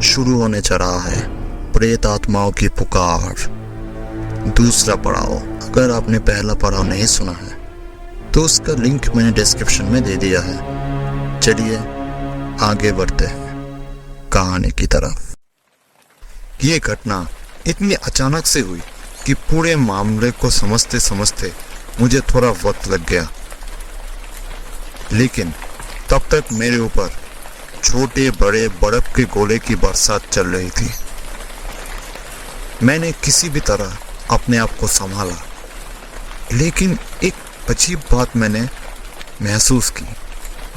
शुरू होने जा रहा है प्रेत आत्माओं की पुकार। दूसरा पड़ाव। अगर आपने पहला पड़ाव नहीं सुना है तो उसका लिंक मैंने डिस्क्रिप्शन में दे दिया है। चलिए आगे बढ़ते हैं कहानी की तरफ। ये घटना इतनी अचानक से हुई कि पूरे मामले को समझते समझते मुझे थोड़ा वक्त लग गया, लेकिन तब तक मेरे ऊपर छोटे बड़े बर्फ के गोले की बरसात चल रही थी। मैंने किसी भी तरह अपने आप को संभाला, लेकिन एक अजीब बात मैंने महसूस की।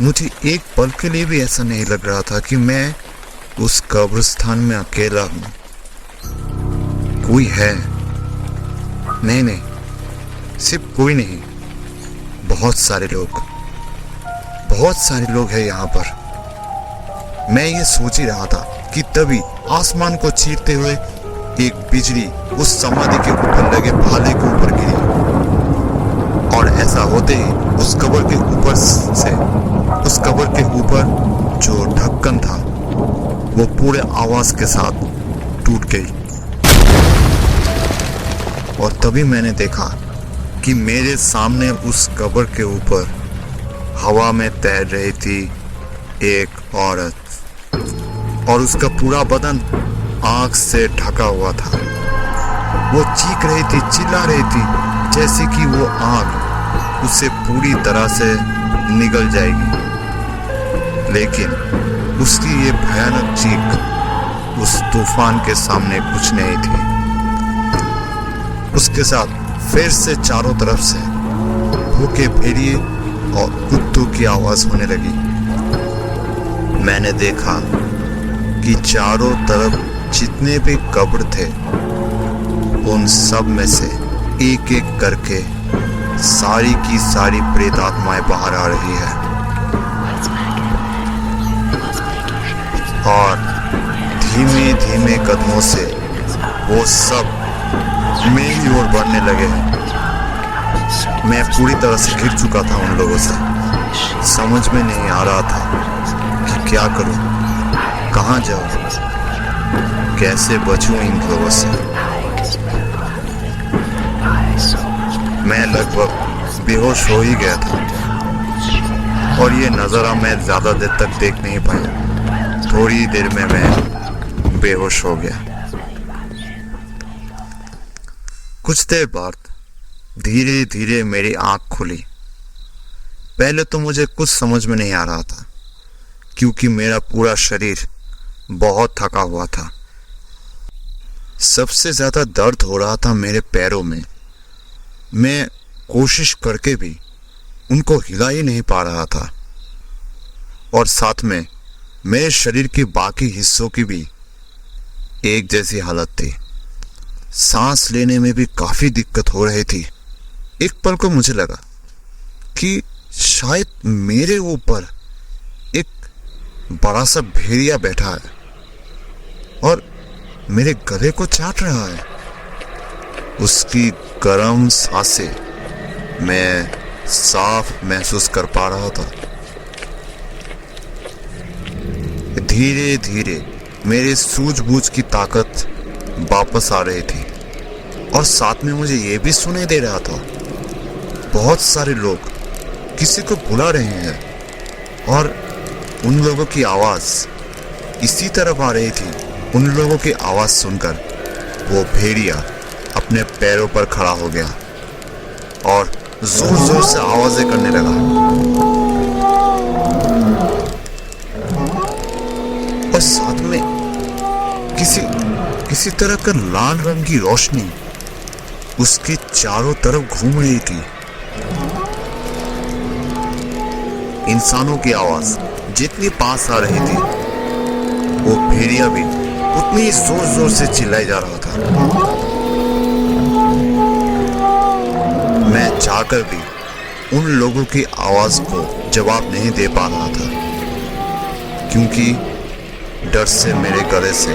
मुझे एक पल के लिए भी ऐसा नहीं लग रहा था कि मैं उस कब्रिस्तान में अकेला हूं। कोई है, नहीं, सिर्फ कोई नहीं, बहुत सारे लोग हैं यहाँ पर। मैं ये सोच ही रहा था कि तभी आसमान को चीरते हुए एक बिजली उस समाधि के ऊपर लगे भाले के ऊपर गिरी, और ऐसा होते ही उस कब्र के ऊपर जो ढक्कन था वो पूरे आवाज के साथ टूट गई। और तभी मैंने देखा कि मेरे सामने उस कब्र के ऊपर हवा में तैर रही थी एक औरत, और उसका पूरा बदन आग से ढका हुआ था। वो चीख रही थी, चिल्ला रही थी, जैसे कि वो आग उससे पूरी तरह से निगल जाएगी। लेकिन उसकी ये भयानक चीख उस तूफान के सामने कुछ नहीं थी। उसके साथ फिर से चारों तरफ से भूखे भेड़िए और कुत्तों की आवाज होने लगी। मैंने देखा कि चारों तरफ जितने भी कब्र थे उन सब में से एक एक करके सारी की सारी प्रेत आत्माएं बाहर आ रही है, और धीमे धीमे कदमों से वो सब मेरी ओर बढ़ने लगे। मैं पूरी तरह से घिर चुका था उन लोगों से। समझ में नहीं आ रहा था कि क्या करूं, कहां जाऊं, कैसे बचूं इन लोगों से। मैं लगभग बेहोश हो ही गया था, और ये नजारा मैं ज्यादा देर तक देख नहीं पाया। थोड़ी देर में मैं बेहोश हो गया। कुछ देर बाद धीरे धीरे मेरी आंख खुली। पहले तो मुझे कुछ समझ में नहीं आ रहा था, क्योंकि मेरा पूरा शरीर बहुत थका हुआ था। सबसे ज्यादा दर्द हो रहा था मेरे पैरों में। मैं कोशिश करके भी उनको हिला ही नहीं पा रहा था, और साथ में मेरे शरीर के बाकी हिस्सों की भी एक जैसी हालत थी। सांस लेने में भी काफी दिक्कत हो रही थी। एक पल को मुझे लगा कि शायद मेरे ऊपर एक बड़ा सा भेड़िया बैठा है और मेरे गले को चाट रहा है। उसकी गर्म सांसें मैं साफ महसूस कर पा रहा था। धीरे धीरे मेरे सूझबूझ की ताकत वापस आ रही थी, और साथ में मुझे ये भी सुनाई दे रहा था बहुत सारे लोग किसी को बुला रहे हैं, और उन लोगों की आवाज इसी तरफ आ रही थी। उन लोगों की आवाज सुनकर वो भेड़िया अपने पैरों पर खड़ा हो गया और जोर जोर से आवाजें करने लगा, और साथ में किसी तरह का लाल रंग की रोशनी उसके चारों तरफ घूम रही थी। इंसानों की आवाज जितनी पास आ रही थी, वो भेड़िया भी उतनी जोर जोर से चिल्लाई जा रहा था। मैं चाहकर भी उन लोगों की आवाज को जवाब नहीं दे पा रहा था, क्योंकि डर से मेरे गले से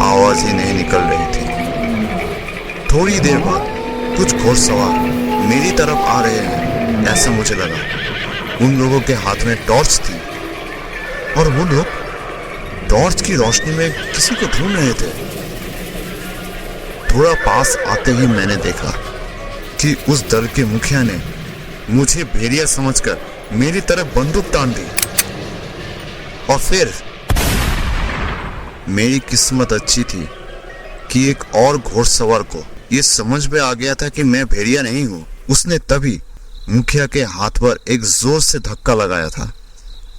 आवाज ही नहीं निकल रही थी। थोड़ी देर बाद कुछ घोड़सवार मेरी तरफ आ रहे हैं ऐसा मुझे लगा। उन लोगों के हाथ में टॉर्च थी, और वो लोग टॉर्च की रोशनी में किसी को ढूंढ रहे थे। थोड़ा पास आते ही मैंने देखा कि उस दल के मुखिया ने मुझे भेड़िया समझकर मेरी तरफ बंदूक तान दी। और फिर मेरी किस्मत अच्छी थी कि एक और घोड़सवार को यह समझ में आ गया था कि मैं भेड़िया नहीं हूं। उसने तभी मुखिया के हाथ पर एक जोर से धक्का लगाया था,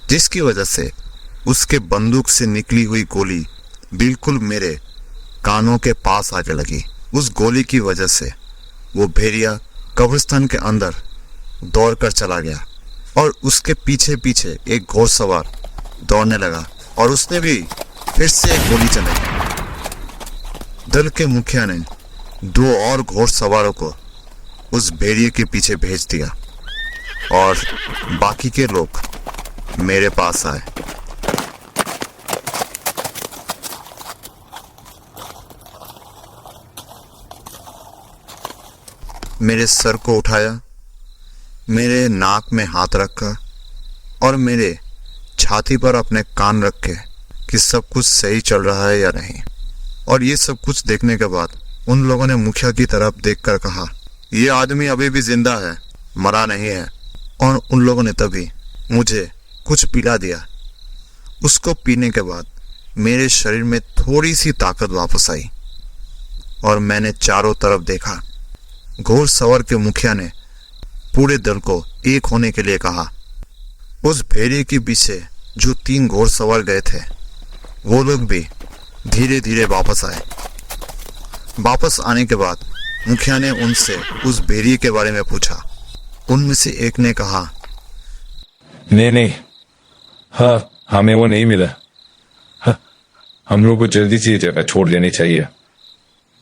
जिसकी वजह से उसके बंदूक से निकली हुई गोली बिल्कुल मेरे कानों के पास आके लगी। उस गोली की वजह से वो भेड़िया कब्रिस्तान के अंदर दौड़कर चला गया और उसके पीछे पीछे एक घोड़सवार दौड़ने लगा और उसने भी फिर से एक गोली चलाई। दल के मुखिया ने 2 और घोड़सवारों को उस भेड़िए के पीछे भेज दिया और बाकी के लोग मेरे पास आए। मेरे सर को उठाया, मेरे नाक में हाथ रखा और मेरे छाती पर अपने कान रखे कि सब कुछ सही चल रहा है या नहीं। और ये सब कुछ देखने के बाद उन लोगों ने मुखिया की तरफ देखकर कहा, ये आदमी अभी भी जिंदा है, मरा नहीं है। और उन लोगों ने तभी मुझे कुछ पिला दिया। उसको पीने के बाद मेरे शरीर में थोड़ी सी ताकत वापस आई और मैंने चारों तरफ देखा। घोड़सवार के मुखिया ने पूरे दल को एक होने के लिए कहा। उस भेड़िए के पीछे जो 3 घोड़सवार गए थे वो लोग भी धीरे धीरे वापस आए। वापस आने के बाद मुखिया ने उनसे उस भेड़िए के बारे में पूछा। उनमें से एक ने कहा, नहीं, हाँ, हमें वो नहीं मिला। हाँ, हम लोग को जल्दी से ये जगह छोड़ देनी चाहिए।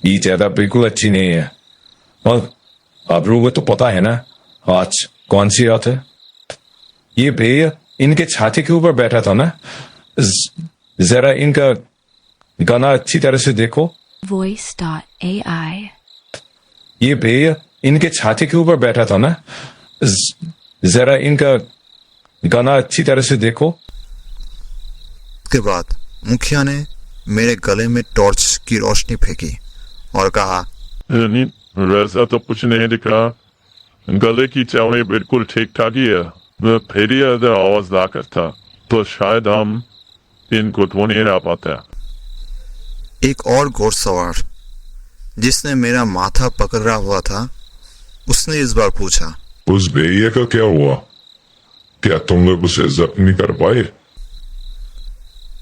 ये जगह बिल्कुल अच्छी नहीं है। और आप लोगों को तो पता है ना आज कौन सी रात है। ये भेड़िया इनके छाती के ऊपर बैठा था ना। जरा इनका गाना अच्छी तरह से देखो। Voice.ai ये भेड़िया इनके छाती के ऊपर बैठा था ना। जरा इनका गाना अच्छी तरह से देखो। के बाद मुखिया ने मेरे गले में टॉर्च की रोशनी फेंकी और कहा, नहीं, वैसा तो कुछ नहीं दिख रहा। गले की चौड़ी बिल्कुल ठीक ठाक ही है। वह भेड़िया इधर आवाज ला कर था तो शायद हम इनको तो नहीं रह पाते। एक और घोड़सवार जिसने मेरा माथा पकड़ा हुआ था, उसने इस बार पूछा, उस भेड़िए का क्या हुआ? क्या तुम लोग उसे जब्त नहीं कर पाए?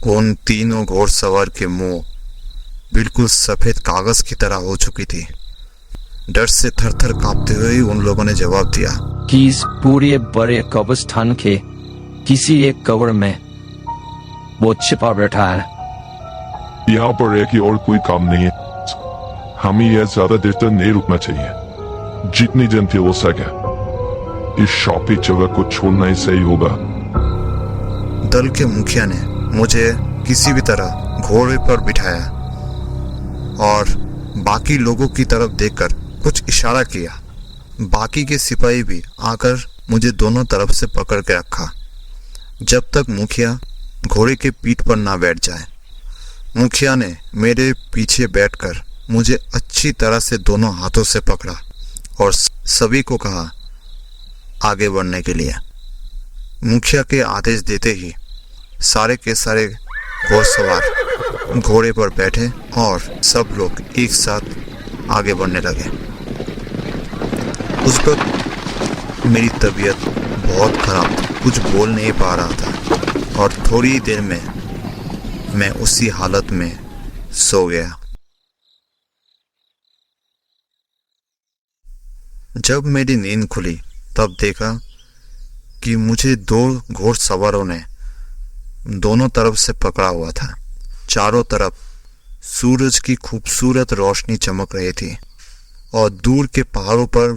उन तीनों घोड़सवार के मुंह बिल्कुल सफेद कागज की तरह हो चुकी थी। डर से थर-थर कांपते हुए उन लोगों ने जवाब दिया कि इस पूरे बड़े कब्रिस्तान के किसी एक कब्र में वो छिपा बैठा है। यहाँ पर एक ही और कोई काम नहीं है। हमें यह ज्यादा देर तक नहीं रुकना चाहिए। जितनी जल्दी हो सके इस शॉपी जगह को छोड़ना ही सही होगा। दल के मुखिया ने मुझे किसी भी तरह घोड़े पर बिठाया और बाकी लोगों की तरफ देखकर कुछ इशारा किया। बाकी के सिपाही भी आकर मुझे दोनों तरफ से पकड़ के रखा जब तक मुखिया घोड़े के पीठ पर ना बैठ जाए। मुखिया ने मेरे पीछे बैठकर मुझे अच्छी तरह से दोनों हाथों से पकड़ा और सभी को कहा आगे बढ़ने के लिए। मुखिया के आदेश देते ही सारे के सारे घोड़सवार घोड़े पर बैठे और सब लोग एक साथ आगे बढ़ने लगे। उस वक्त मेरी तबीयत बहुत खराब थी, कुछ बोल नहीं पा रहा था और थोड़ी देर में मैं उसी हालत में सो गया। जब मेरी नींद खुली तब देखा कि मुझे 2 घोड़सवारों ने दोनों तरफ से पकड़ा हुआ था। चारों तरफ सूरज की खूबसूरत रोशनी चमक रही थी और दूर के पहाड़ों पर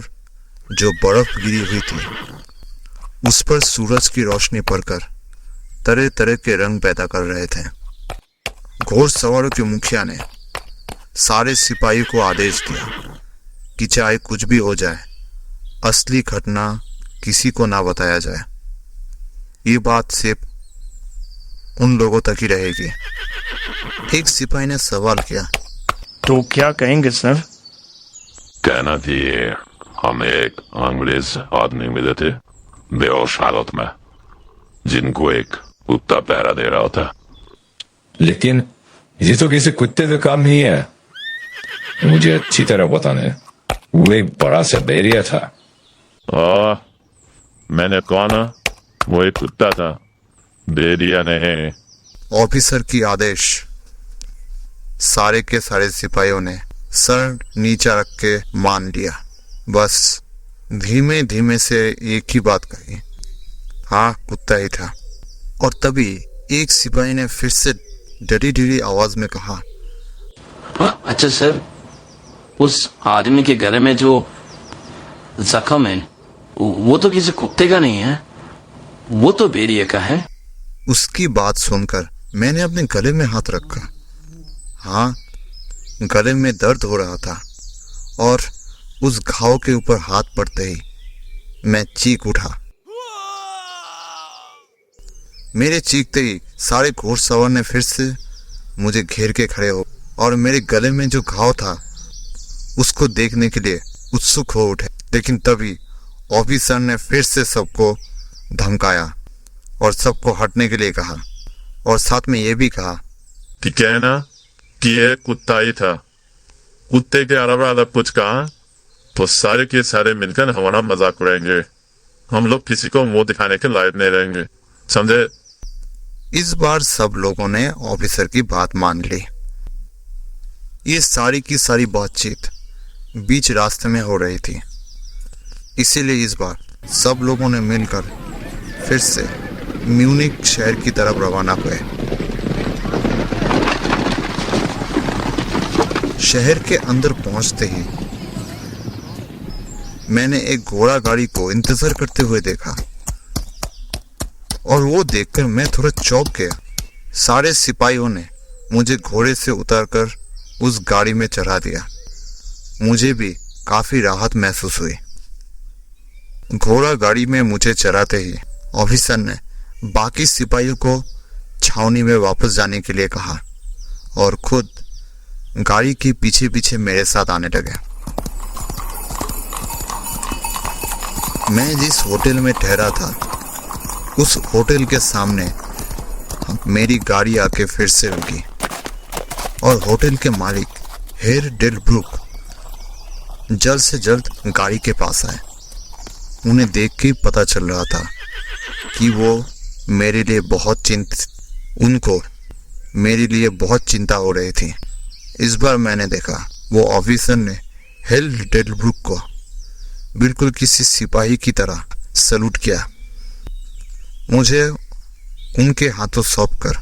जो बर्फ गिरी हुई थी उस पर सूरज की रोशनी पड़कर तरह तरह के रंग पैदा कर रहे थे। घोड़सवारों के मुखिया ने सारे सिपाही को आदेश दिया कि चाहे कुछ भी हो जाए असली घटना किसी को ना बताया जाए। ये बात सिर्फ उन लोगों तक ही रहेगी। एक सिपाही ने सवाल किया। तो क्या कहेंगे सर? कहना चाहिए हमें एक अंग्रेज आदमी मिले थे बेहोश हालत में, जिनको एक कुत्ता पहरा दे रहा था। लेकिन ये तो किसी कुत्ते का काम नहीं है। मुझे अच्छी तरह पता नहीं, वो एक बड़ा सा बैरिया था। मैंने कहा ना, वो एक कुत्ता था, बैरिया नहीं। ऑफिसर की आदेश। सारे के सारे सिपाहियों ने सर नीचा रख के मान लिया। बस धीमे धीमे से एक ही बात कही, हाँ कुत्ता ही था। और तभी एक सिपाही ने फिर से डरी डरी आवाज में कहा, अच्छा सर, उस आदमी के गले में जो जख्म है वो तो किसी कुत्ते का नहीं है, वो तो बैरिया का है। उसकी बात सुनकर मैंने अपने गले में हाथ रखा। हाँ, गले में दर्द हो रहा था और उस घाव के ऊपर हाथ पड़ते ही मैं चीख उठा। मेरे चीखते ही सारे घोड़सवार ने फिर से मुझे घेर के खड़े हो और मेरे गले में जो घाव था उसको देखने के लिए उत्सुक हो उठे। लेकिन तभी ऑफिसर ने फिर से सबको धमकाया और सबको हटने के लिए कहा और साथ में ये भी कहा कि कहना कि यह कुत्ता ही था। कुत्ते के अलावा अगर कुछ कहा तो सारे के सारे मिलकर हमारा मजाक उड़ाएंगे। हम लोग किसी को मुंह दिखाने के लायक नहीं रहेंगे, समझे? इस बार सब लोगों ने ऑफिसर की बात मान ली। ये सारी की सारी बातचीत बीच रास्ते में हो रही थी, इसीलिए इस बार सब लोगों ने मिलकर फिर से म्यूनिक शहर की तरफ रवाना हुए। शहर के अंदर पहुंचते ही मैंने एक घोड़ा गाड़ी को इंतजार करते हुए देखा और वो देखकर मैं थोड़ा चौंक गया। सारे सिपाहियों ने मुझे घोड़े से उतारकर उस गाड़ी में चढ़ा दिया। मुझे भी काफी राहत महसूस हुई। घोड़ा गाड़ी में मुझे चढ़ाते ही ऑफिसर ने बाकी सिपाहियों को छावनी में वापस जाने के लिए कहा और खुद गाड़ी के पीछे पीछे मेरे साथ आने लगे। मैं जिस होटल में ठहरा था उस होटल के सामने मेरी गाड़ी आके फिर से रुकी और होटल के मालिक हेर डेलब्रुक जल्द से जल्द गाड़ी के पास आए। उन्हें देख के पता चल रहा था कि वो मेरे लिए उनको मेरे लिए बहुत चिंता हो रही थी। इस बार मैंने देखा वो ऑफिसर ने हेल डेलब्रुक को बिल्कुल किसी सिपाही की तरह सलूट किया। मुझे उनके हाथों सौंपकर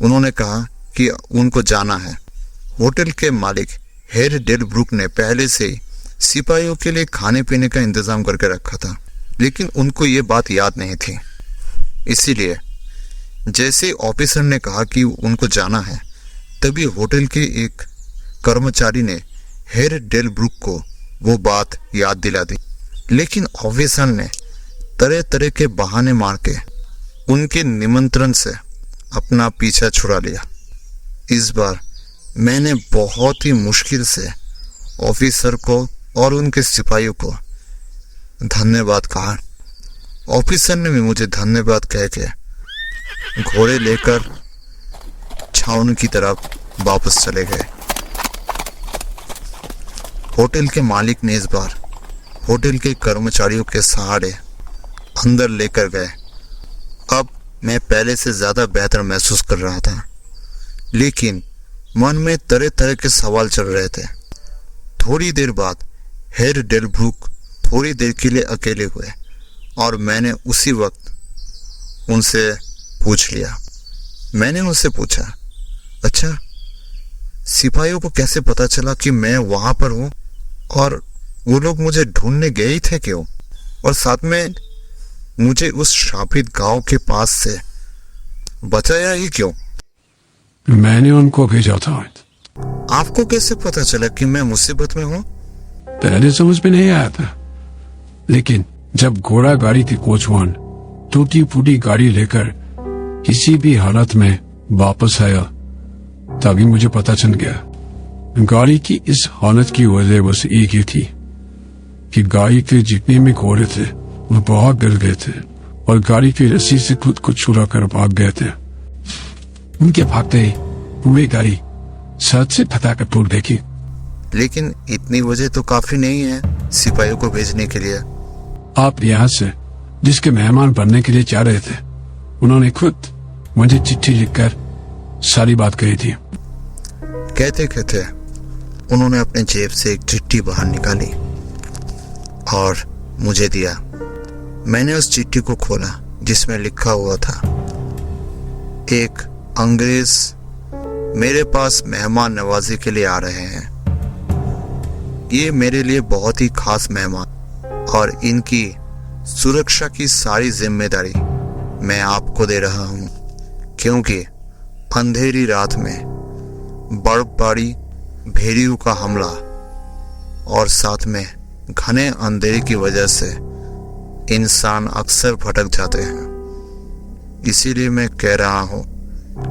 उन्होंने कहा कि उनको जाना है। होटल के मालिक हेर डेलब्रुक ने पहले से ही सिपाहियों के लिए खाने पीने का इंतजाम करके रखा था, लेकिन उनको ये बात याद नहीं थी। इसीलिए जैसे ऑफिसर ने कहा कि उनको जाना है, तभी होटल के एक कर्मचारी ने हेर डेलब्रुक को वो बात याद दिला दी। लेकिन ऑफिसर ने तरह तरह के बहाने मार के उनके निमंत्रण से अपना पीछा छुड़ा लिया। इस बार मैंने बहुत ही मुश्किल से ऑफिसर को और उनके सिपाहियों को धन्यवाद कहा। ऑफिसर ने भी मुझे धन्यवाद कह के घोड़े लेकर छावनी की तरफ वापस चले गए। होटल के मालिक ने इस बार होटल के कर्मचारियों के सहारे अंदर लेकर गए। अब मैं पहले से ज्यादा बेहतर महसूस कर रहा था, लेकिन मन में तरह तरह के सवाल चल रहे थे। थोड़ी देर बाद हेर डेलब्रुक थोड़ी देर के लिए अकेले हुए और मैंने उसी वक्त उनसे पूछ लिया। मैंने उनसे पूछा, अच्छा सिपाहियों को कैसे पता चला कि मैं वहां पर हूं और वो लोग मुझे ढूंढने गए ही थे क्यों, और साथ में मुझे उस शापित गांव के पास से बचाया ही क्यों? मैंने उनको भेजा था। आपको कैसे पता चला कि मैं मुसीबत में हूं? पहले समझ में नहीं आया था, लेकिन जब घोड़ा गाड़ी थी कोचवान टूटी फूटी गाड़ी लेकर किसी भी हालत में वापस आया तभी मुझे पता चल गया। गाड़ी की इस हालत की वजह बस एक ही थी कि गाड़ी के जितने भी घोड़े थे वो बहुत गिर गए थे और गाड़ी की रस्सी से खुद को छुड़ा कर भाग गए थे। उनके भागते हुए गाड़ी सड़क से फटाकर टूट देखी। लेकिन इतनी वजह तो काफी नहीं है सिपाहियों को भेजने के लिए। आप यहाँ से जिसके मेहमान बनने के लिए चाह रहे थे उन्होंने खुद मुझे चिट्ठी लिखकर सारी बात कही थी। कहते कहते उन्होंने अपने जेब से एक चिट्ठी बाहर निकाली और मुझे दिया। मैंने उस चिट्ठी को खोला जिसमें लिखा हुआ था, एक अंग्रेज मेरे पास मेहमान नवाजी के लिए आ रहे हैं। ये मेरे लिए बहुत ही खास मेहमान और इनकी सुरक्षा की सारी जिम्मेदारी मैं आपको दे रहा हूं, क्योंकि अंधेरी रात में बर्फबारी, भेड़ियों का हमला और साथ में घने अंधेरे की वजह से इंसान अक्सर भटक जाते हैं। इसीलिए मैं कह रहा हूं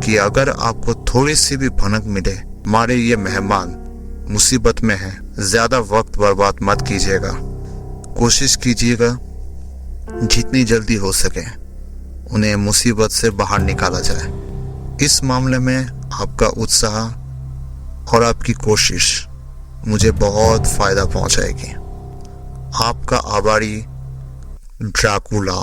कि अगर आपको थोड़ी सी भी भनक मिले हमारे ये मेहमान मुसीबत में हैं, ज्यादा वक्त बर्बाद मत कीजिएगा। कोशिश कीजिएगा जितनी जल्दी हो सके उन्हें मुसीबत से बाहर निकाला जाए। इस मामले में आपका उत्साह और आपकी कोशिश मुझे बहुत फायदा पहुंचाएगी। आपका आभारी ड्रैकुला।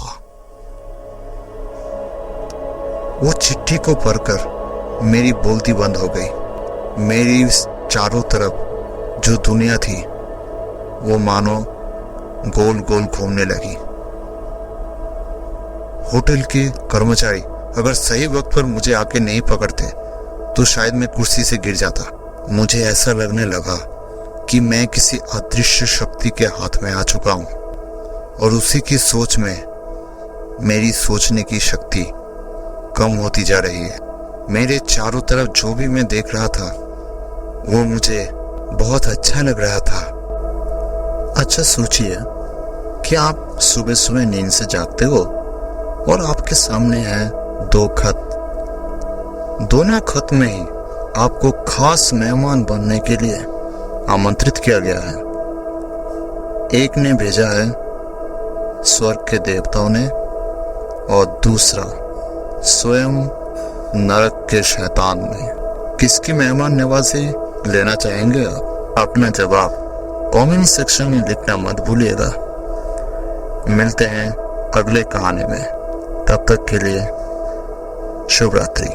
वो चिट्ठी को पढ़कर मेरी बोलती बंद हो गई। मेरी चारों तरफ जो दुनिया थी वो मानो गोल गोल घूमने लगी। होटल के कर्मचारी अगर सही वक्त पर मुझे आके नहीं पकड़ते तो शायद मैं कुर्सी से गिर जाता। मुझे ऐसा लगने लगा कि मैं किसी अदृश्य शक्ति के हाथ में आ चुका हूं और उसी की सोच में मेरी सोचने की शक्ति कम होती जा रही है। मेरे चारों तरफ जो भी मैं देख रहा था वो मुझे बहुत अच्छा लग रहा था। अच्छा सोचिए कि आप सुबह सुबह नींद से जागते हो और आपके सामने है दो खत। दोनों खत में ही आपको खास मेहमान बनने के लिए आमंत्रित किया गया है। एक ने भेजा है स्वर्ग के देवताओं ने और दूसरा स्वयं नरक के शैतान ने। किसकी मेहमान नवाजी लेना चाहेंगे आप? अपना जवाब कमेंट सेक्शन में लिखना मत भूलिएगा। मिलते हैं अगले कहानी में, तब तक के लिए शुभ रात्रि।